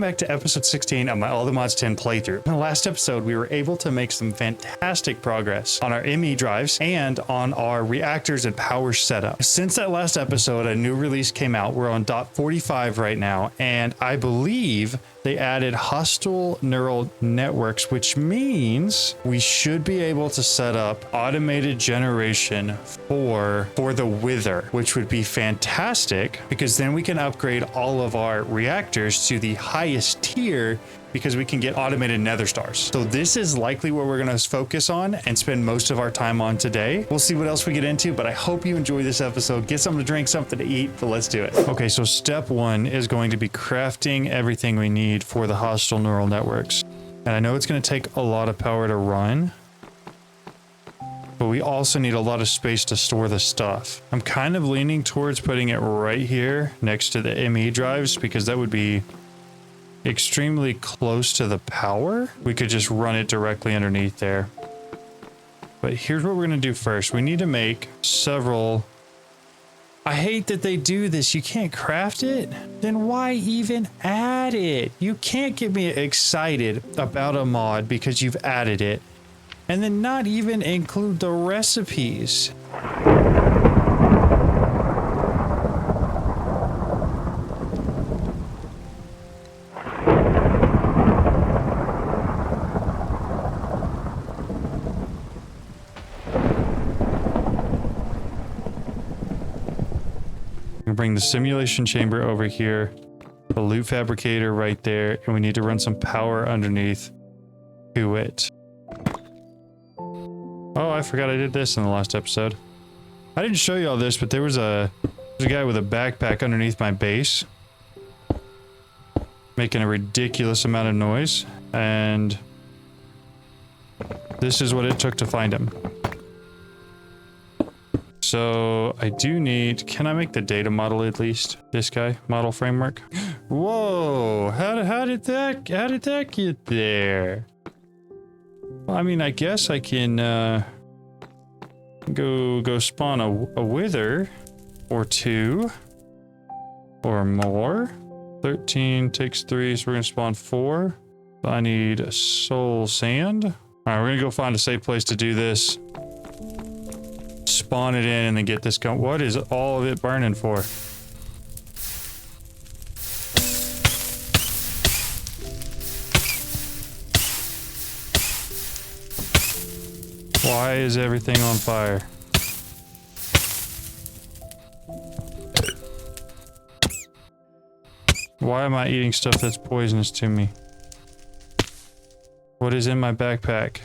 back to episode 16 of my All the Mods 10 playthrough. In the last episode, we were able to make some fantastic progress on our ME drives and on our reactors and power setup. Since that last episode, a new release came out. We're on dot 45 right now, and I believe they added hostile neural networks, which means we should be able to set up automated generation for the Wither, which would be fantastic because then we can upgrade all of our reactors to the highest tier because we can get automated nether stars. So this is likely what we're going to focus on and spend most of our time on today. We'll see what else we get into, but I hope you enjoy this episode. Get something to drink, something to eat, but let's do it. Okay, so step one is going to be crafting everything we need for the hostile neural networks. And I know it's going to take a lot of power to run, but we also need a lot of space to store the stuff. I'm kind of leaning towards putting it right here next to the ME drives because that would be extremely close to the power. We could just run it directly underneath there. But here's what we're going to do first. We need to make several. I hate that they do this. You can't craft it. Then why even add it? You can't get me excited about a mod because you've added it and then not even include the recipes. Bring the simulation chamber over here, the loot fabricator right there, and we need to run some power underneath to it. Oh, I forgot I did this in the last episode. I didn't show you all this, but there was a guy with a backpack underneath my base making a ridiculous amount of noise, and this is what it took to find him. So I do need, can I make the data model at least? This guy, model framework. Whoa, how did that get there? Well, I mean, I guess I can go spawn a wither or two or more. 13 takes 3, so we're gonna spawn 4. I need soul sand. All right, we're gonna go find a safe place to do this. Spawn it in and then get this going. What is all of it burning for? Why is everything on fire? Why am I eating stuff that's poisonous to me? What is in my backpack?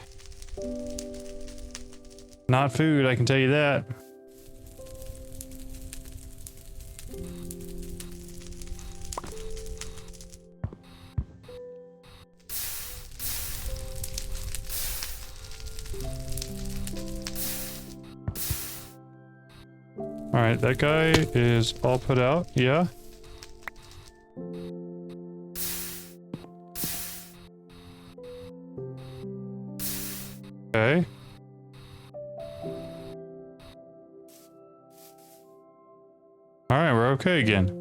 Not food, I can tell you that. All right, that guy is all put out, yeah. Okay. Alright, we're okay again.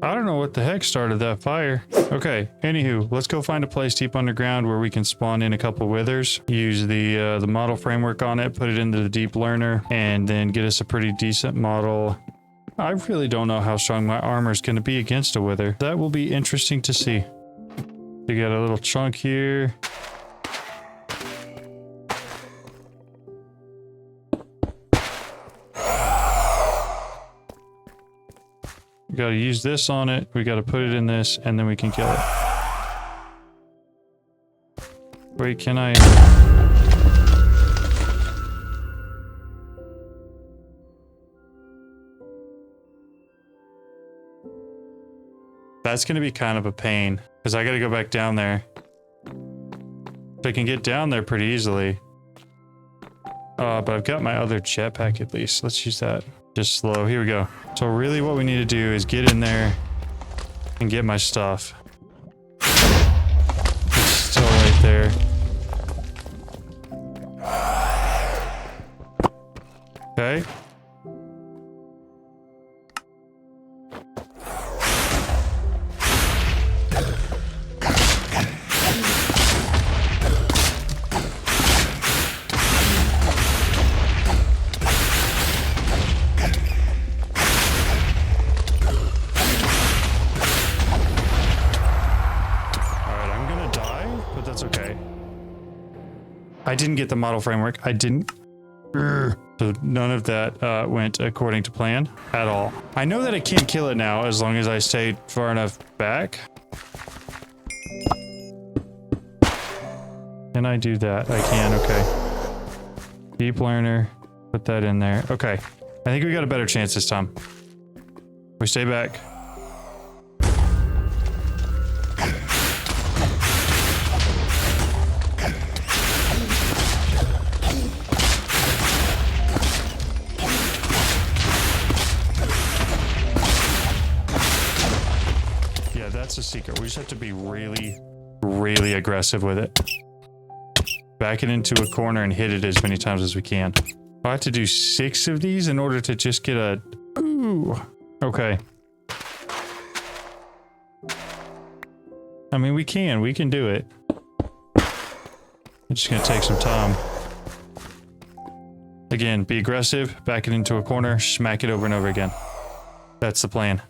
I don't know what the heck started that fire. Okay, anywho, let's go find a place deep underground where we can spawn in a couple withers, use the model framework on it, put it into the deep learner, and then get us a pretty decent model. I really don't know how strong my armor is going to be against a wither. That will be interesting to see. You got a little chunk here. We gotta use this on it, we gotta put it in this, and then we can kill it. Wait, can I... That's gonna be kind of a pain, because I gotta go back down there. I can get down there pretty easily. But I've got my other jetpack at least. Let's use that. Just slow. Here we go. So really what we need to do is get in there and get my stuff. It's still right there. Okay. I didn't get the model framework. I didn't. So none of that went according to plan at all. I know that I can't kill it now as long as I stay far enough back. Can I do that? I can, okay. Deep learner, put that in there. Okay, I think we got a better chance this time. We stay back. Yeah, that's the secret. We just have to be really, really aggressive with it. Back it into a corner and hit it as many times as we can. I have to do 6 of these in order to just get a... Ooh. Okay. I mean, we can do it. It's just gonna take some time. Again, be aggressive, back it into a corner, smack it over and over again. That's the plan.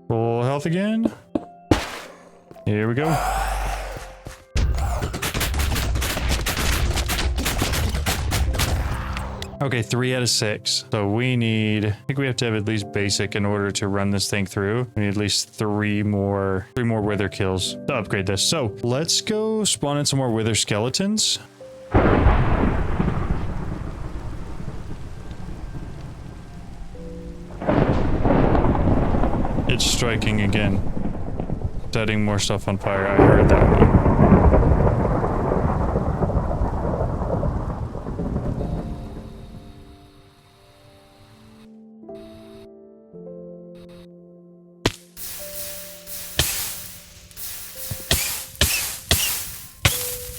Full health again. Here we go. Okay, 3 out of 6. So we need, I think we have to have at least basic in order to run this thing through. We need at least 3 more wither kills to upgrade this. So let's go spawn in some more wither skeletons. It's striking again. Setting more stuff on fire. I heard that one.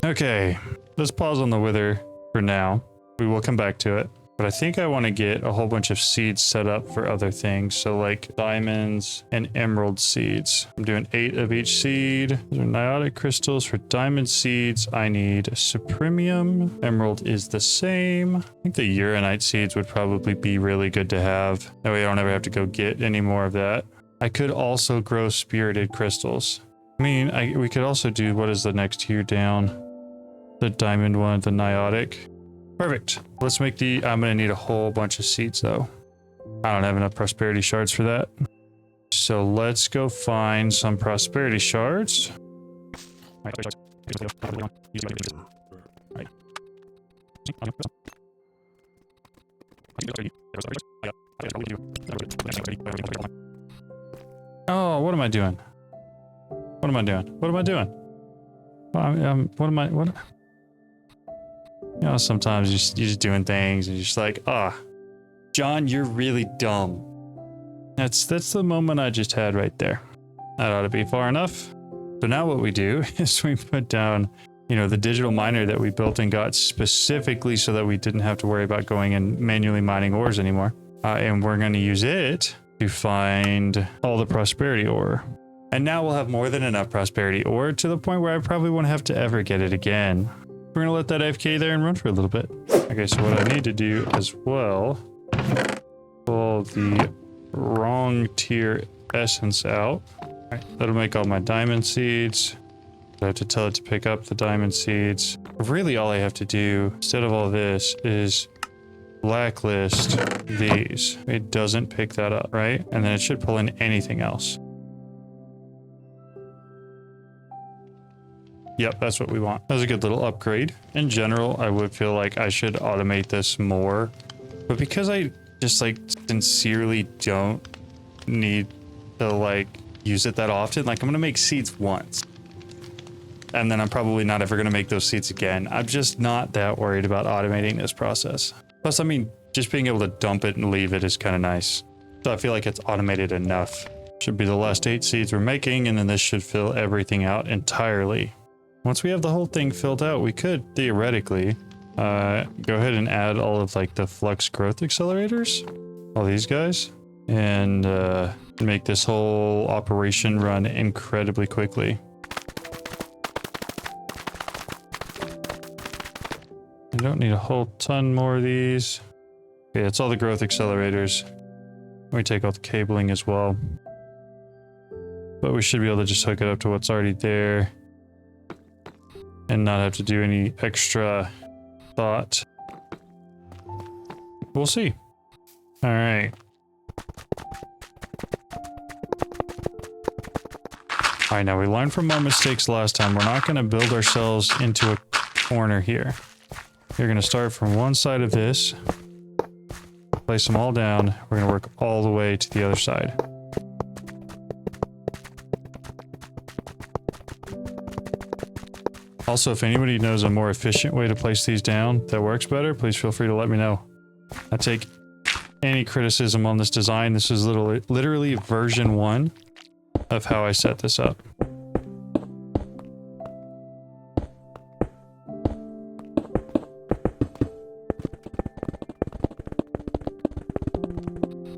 Okay, let's pause on the wither for now. We will come back to it. But I think I want to get a whole bunch of seeds set up for other things. So like diamonds and emerald seeds. I'm doing 8 of each seed. Those are niotic crystals. For diamond seeds, I need supremium. Emerald is the same. I think the uranite seeds would probably be really good to have. That way I don't ever have to go get any more of that. I could also grow spirited crystals. I mean, we could also do, what is the next tier down? The diamond one, the niotic. Perfect. Let's make the... I'm going to need a whole bunch of seeds, though. I don't have enough prosperity shards for that. So let's go find some prosperity shards. Oh, what am I doing? What am I doing? What am I doing? What am I... What... You know, sometimes you're just doing things and you're just like, ah, John, you're really dumb. That's the moment I just had right there. That ought to be far enough. So now what we do is we put down, you know, the digital miner that we built and got specifically so that we didn't have to worry about going and manually mining ores anymore. And we're going to use it to find all the prosperity ore. And now we'll have more than enough prosperity ore to the point where I probably won't have to ever get it again. We're gonna let that AFK there and run for a little bit. Okay, so what I need to do as well, pull the wrong tier essence out. All right, that'll make all my diamond seeds. I have to tell it to pick up the diamond seeds. Really all I have to do, instead of all this, is blacklist these. It doesn't pick that up, right? And then it should pull in anything else. Yep, that's what we want. That was a good little upgrade. In general, I would feel like I should automate this more. But because I just like sincerely don't need to like use it that often, like I'm gonna make seeds once. And then I'm probably not ever gonna make those seeds again. I'm just not that worried about automating this process. Plus, I mean, just being able to dump it and leave it is kind of nice. So I feel like it's automated enough. Should be the last 8 seeds we're making, and then this should fill everything out entirely. Once we have the whole thing filled out, we could theoretically go ahead and add all of like the flux growth accelerators, all these guys, and make this whole operation run incredibly quickly. I don't need a whole ton more of these. Okay, that's all the growth accelerators. We take out the cabling as well. But we should be able to just hook it up to what's already there and not have to do any extra thought. We'll see. All right. All right, now we learned from our mistakes last time. We're not going to build ourselves into a corner here. We're going to start from one side of this, place them all down. We're going to work all the way to the other side. Also, if anybody knows a more efficient way to place these down that works better, please feel free to let me know. I take any criticism on this design. This is literally version 1 of how I set this up.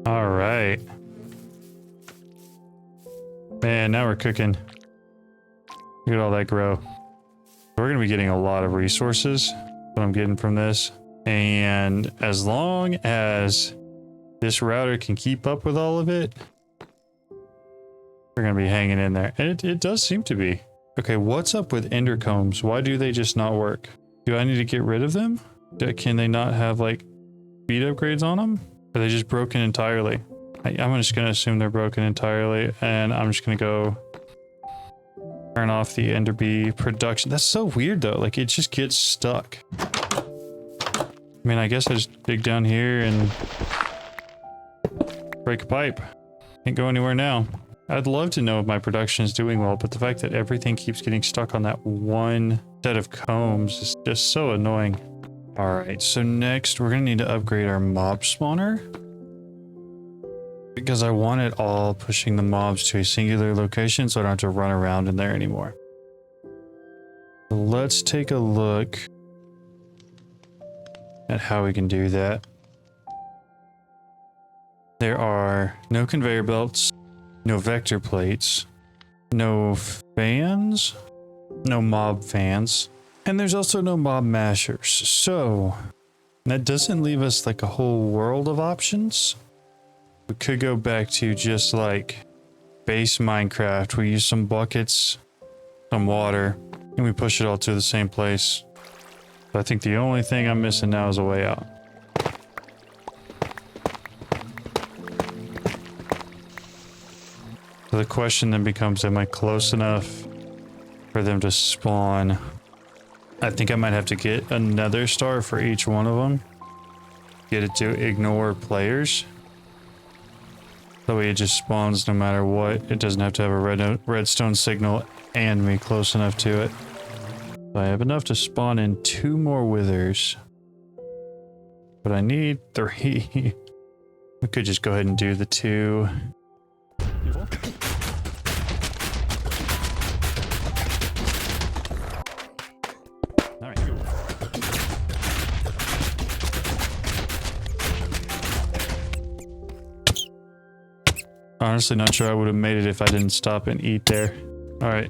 All right. Man, now we're cooking. Look at all that grow. We're going to be getting a lot of resources, what I'm getting from this. And as long as this router can keep up with all of it, we're going to be hanging in there. And it does seem to be. Okay, what's up with ender combs? Why do they just not work? Do I need to get rid of them? Can they not have like speed upgrades on them? Are they just broken entirely? I'm just going to assume they're broken entirely. And I'm just going to go turn off the ender bee production. That's so weird though. Like it just gets stuck. I mean, I guess I just dig down here and break a pipe. Can't go anywhere now. I'd love to know if my production is doing well, but the fact that everything keeps getting stuck on that one set of combs is just so annoying. All right, so next we're gonna need to upgrade our mob spawner because I want it all pushing the mobs to a singular location so I don't have to run around in there anymore. Let's take a look at how we can do that. There are no conveyor belts, no vector plates, no fans, no mob fans, and there's also no mob mashers. So that doesn't leave us like a whole world of options. We could go back to just like base Minecraft. We use some buckets, some water, and we push it all to the same place. I think the only thing I'm missing now is a way out. So the question then becomes, am I close enough for them to spawn? I think I might have to get another star for each one of them. Get it to ignore players. That way it just spawns no matter what. It doesn't have to have a redstone signal and me close enough to it. So I have enough to spawn in 2 more withers. But I need 3. We could just go ahead and do the 2. Honestly, not sure I would have made it if I didn't stop and eat there. All right,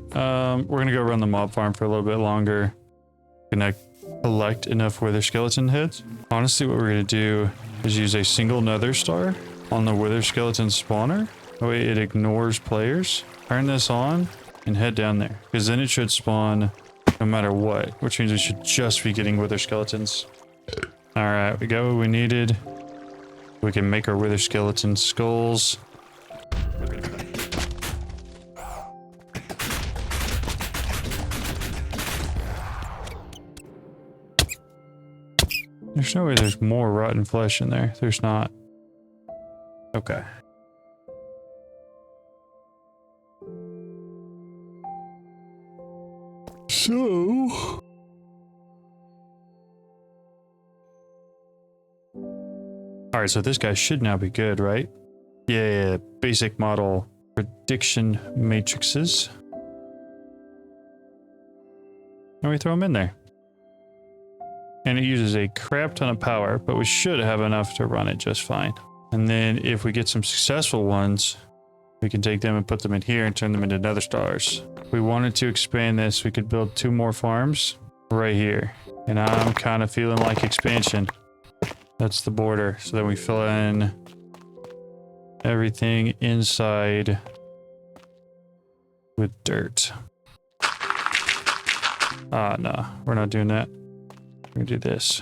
we're gonna go run the mob farm for a little bit longer. Gonna collect enough wither skeleton heads. Honestly, what we're gonna do is use a single nether star on the wither skeleton spawner. That way it ignores players. Turn this on and head down there, because then it should spawn no matter what, which means we should just be getting wither skeletons. All right, we got what we needed. We can make our wither skeleton skulls. There's no way there's more rotten flesh in there. There's not. Okay. So... Alright, so this guy should now be good, right? Yeah, basic model prediction matrices. And we throw them in there. And it uses a crap ton of power, but we should have enough to run it just fine. And then if we get some successful ones, we can take them and put them in here and turn them into nether stars. If we wanted to expand this, we could build 2 more farms right here. And I'm kind of feeling like expansion. That's the border. So then we fill in everything inside with dirt. Ah, no, we're not doing that. We're gonna do this.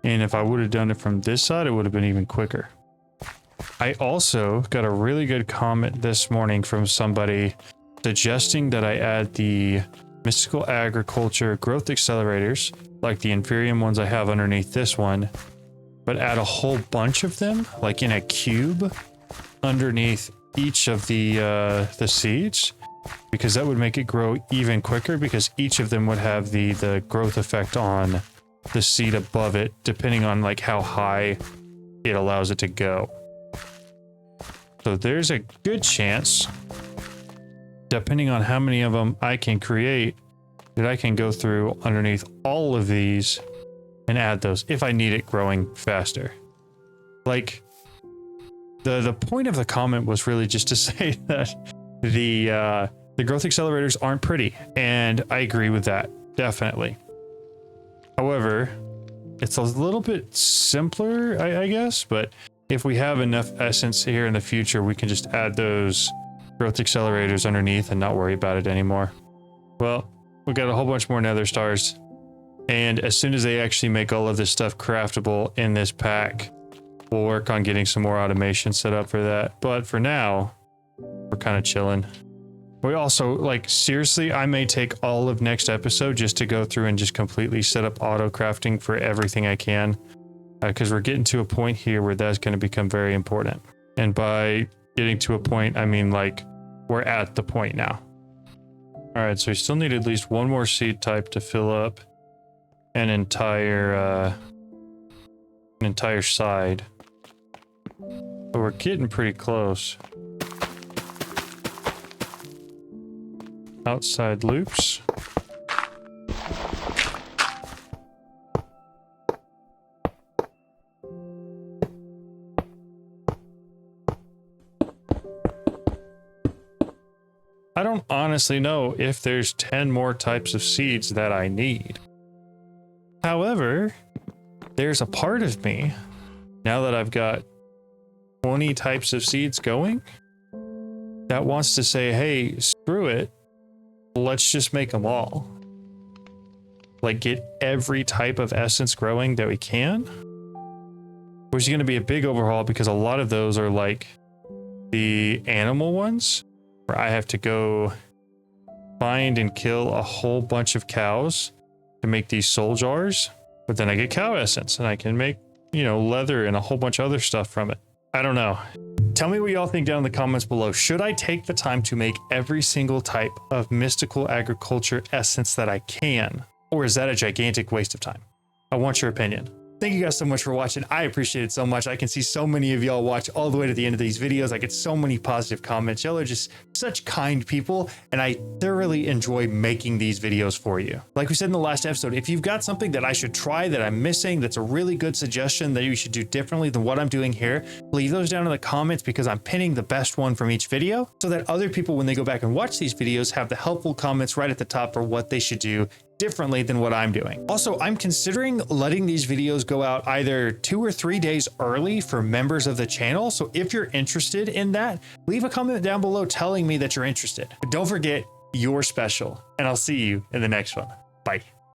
And if I would have done it from this side, it would have been even quicker. I also got a really good comment this morning from somebody suggesting that I add the mystical agriculture growth accelerators, like the Inferium ones I have underneath this one, but add a whole bunch of them, like in a cube, underneath each of the seeds, because that would make it grow even quicker, because each of them would have the growth effect on the seed above it, depending on like how high it allows it to go. So there's a good chance, depending on how many of them I can create, that I can go through underneath all of these and add those if I need it growing faster. Like, the point of the comment was really just to say that the growth accelerators aren't pretty, and I agree with that, definitely. However, it's a little bit simpler, I guess, but if we have enough essence here in the future, we can just add those growth accelerators underneath and not worry about it anymore. Well, we got a whole bunch more nether stars, and as soon as they actually make all of this stuff craftable in this pack, we'll work on getting some more automation set up for that. But for now, we're kind of chilling. We also, like, seriously, I may take all of next episode just to go through and just completely set up auto crafting for everything I can, because we're getting to a point here where that's going to become very important. And by getting to a point, I mean, like, we're at the point now. All right, so we still need at least one more seed type to fill up an entire side. But we're getting pretty close. Outside loops. I don't honestly know if there's 10 more types of seeds that I need. However, there's a part of me, now that I've got 20 types of seeds going, that wants to say, hey, screw it. Let's just make them all. Like, get every type of essence growing that we can. Which is going to be a big overhaul, because a lot of those are like the animal ones, where I have to go find and kill a whole bunch of cows to make these soul jars. But then I get cow essence and I can make, you know, leather and a whole bunch of other stuff from it. I don't know. Tell me what y'all think down in the comments below. Should I take the time to make every single type of mystical agriculture essence that I can? Or is that a gigantic waste of time? I want your opinion. Thank you guys so much for watching. I appreciate it so much. I can see so many of y'all watch all the way to the end of these videos. I get so many positive comments. Y'all are just such kind people, and I thoroughly enjoy making these videos for you. Like we said in the last episode, if you've got something that I should try that I'm missing, that's a really good suggestion that you should do differently than what I'm doing here, leave those down in the comments, because I'm pinning the best one from each video so that other people, when they go back and watch these videos, have the helpful comments right at the top for what they should do differently than what I'm doing. Also, I'm considering letting these videos go out either 2 or 3 days early for members of the channel. So if you're interested in that, leave a comment down below telling me that you're interested. But don't forget, you're special, and I'll see you in the next one. Bye.